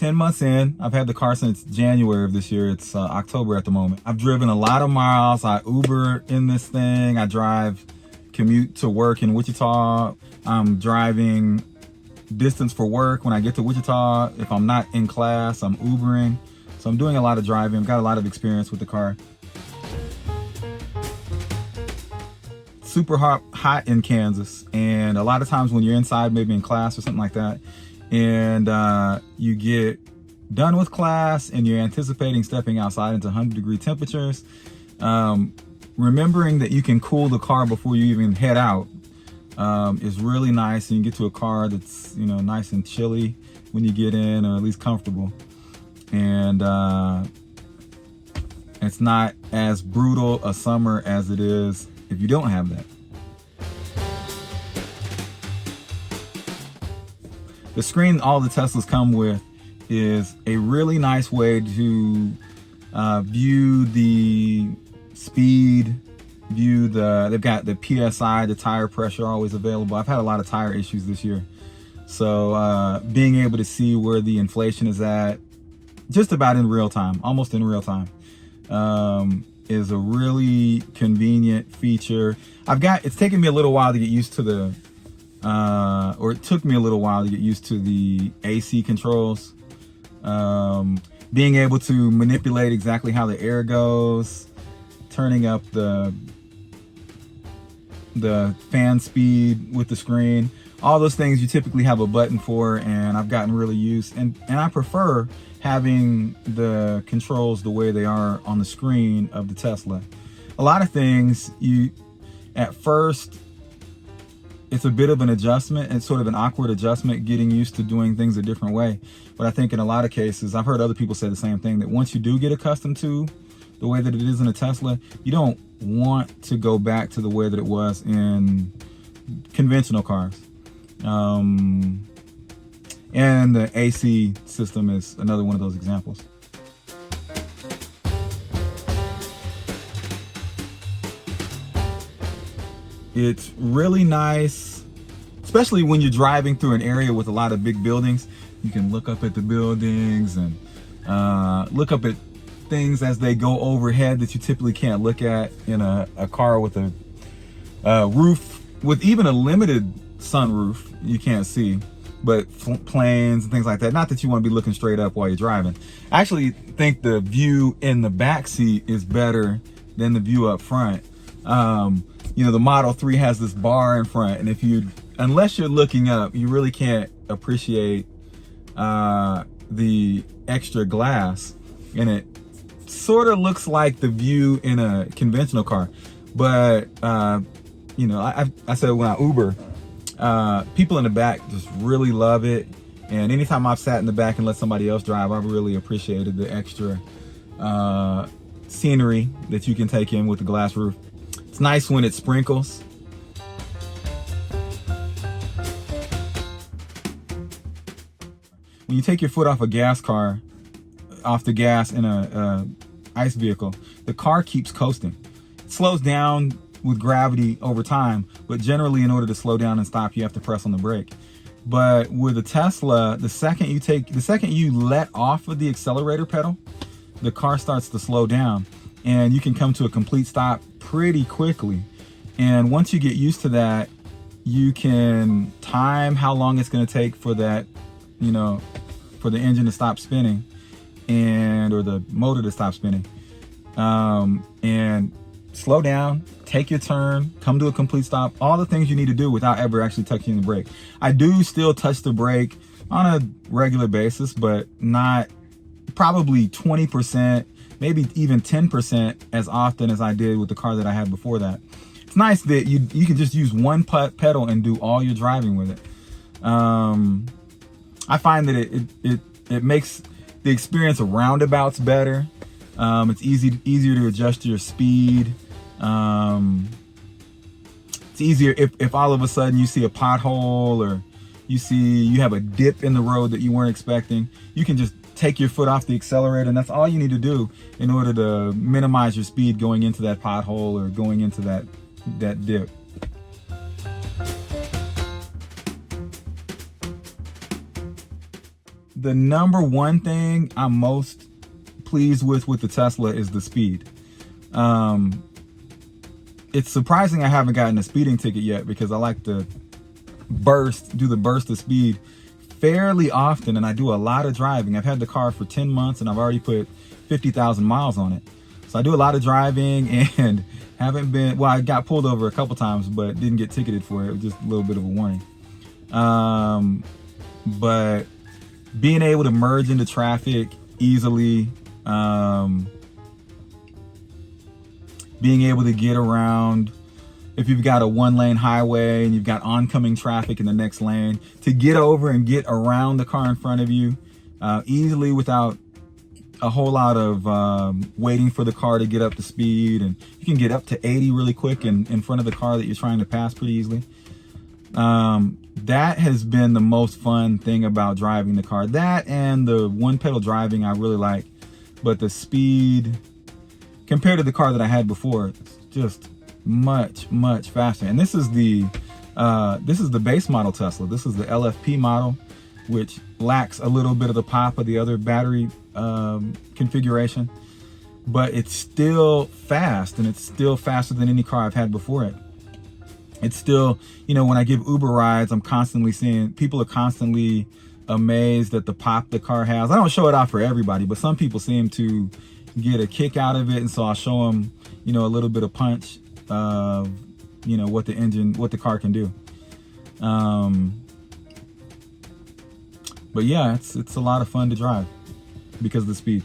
10 months in. I've had the car since January of this year. It's October at the moment. I've driven a lot of miles. I Uber in this thing. I commute to work in Wichita. I'm driving distance for work when I get to Wichita. If I'm not in class, I'm Ubering. So I'm doing a lot of driving. I've got a lot of experience with the car. Super hot in Kansas, and a lot of times when you're inside, maybe in class or something like that, and you get done with class and you're anticipating stepping outside into 100-degree temperatures, remembering that you can cool the car before you even head out is really nice. And you get to a car that's, you know, nice and chilly when you get in, or at least comfortable, and it's not as brutal a summer as it is if you don't have that. The screen all the Teslas come with is a really nice way to view the speed, they've got the PSI, the tire pressure always available. I've had a lot of tire issues this year. So being able to see where the inflation is at just about in real time, almost in real time, is a really convenient feature. It's taken me a little while to get used to it took me a little while to get used to the AC controls. Being able to manipulate exactly how the air goes, turning up the fan speed with the screen, all those things you typically have a button for, and I've gotten really used, and I prefer having the controls the way they are on the screen of the Tesla. A lot of things, at first, it's a bit of an adjustment. It's sort of an awkward adjustment getting used to doing things a different way. But I think in a lot of cases, I've heard other people say the same thing, that once you do get accustomed to the way that it is in a Tesla, you don't want to go back to the way that it was in conventional cars. And the AC system is another one of those examples. It's really nice, especially when you're driving through an area with a lot of big buildings. You can look up at the buildings and look up at things as they go overhead that you typically can't look at in a car with a roof, with even a limited sunroof, you can't see. But planes and things like that. Not that you want to be looking straight up while you're driving. I actually think the view in the back seat is better than the view up front. You know, the Model 3 has this bar in front, and unless you're looking up, you really can't appreciate the extra glass, and it sort of looks like the view in a conventional car. But you know, I said when I Uber, people in the back just really love it, and anytime I've sat in the back and let somebody else drive, I've really appreciated the extra scenery that you can take in with the glass roof. It's nice when it sprinkles. When you take your foot off a off the gas in a ICE vehicle, the car keeps coasting. It slows down with gravity over time, but generally in order to slow down and stop, you have to press on the brake. But with a Tesla, the second you let off of the accelerator pedal, the car starts to slow down, and you can come to a complete stop pretty quickly. And once you get used to that, you can time how long it's going to take for that, you know, for the engine to stop spinning or the motor to stop spinning, and slow down, take your turn, come to a complete stop, all the things you need to do without ever actually touching the brake. I do still touch the brake on a regular basis, but not probably 20%, maybe even 10% as often as I did with the car that I had before that. It's nice that you can just use one pedal and do all your driving with it. I find that it makes the experience of roundabouts better. It's easier to adjust your speed. It's easier if all of a sudden you see a pothole, or you have a dip in the road that you weren't expecting. You can just take your foot off the accelerator, and that's all you need to do in order to minimize your speed going into that pothole or going into that dip. the number one thing I'm most pleased with the Tesla is the speed. It's surprising I haven't gotten a speeding ticket yet, because I like to do the burst of speed fairly often, and I do a lot of driving. I've had the car for 10 months and I've already put 50,000 miles on it. So I do a lot of driving and haven't been, well, I got pulled over a couple times, but didn't get ticketed for it. It was just a little bit of a warning. But being able to merge into traffic easily, being able to get around, if you've got a 1-lane highway and you've got oncoming traffic in the next lane, to get over and get around the car in front of you easily without a whole lot of waiting for the car to get up to speed. And you can get up to 80 really quick in front of the car that you're trying to pass pretty easily. That has been the most fun thing about driving the car. That and the one pedal driving I really like, but the speed compared to the car that I had before, it's just much faster. And this is the base model Tesla. This is the LFP model, which lacks a little bit of the pop of the other battery configuration, but it's still fast, and it's still faster than any car I've had before it. It's still, you know, when I give Uber rides, I'm constantly seeing people are constantly amazed at the pop the car has. I don't show it off for everybody, but some people seem to get a kick out of it, and so I'll show them, you know, a little bit of punch of, you know, what the car can do. But yeah, it's a lot of fun to drive because of the speed.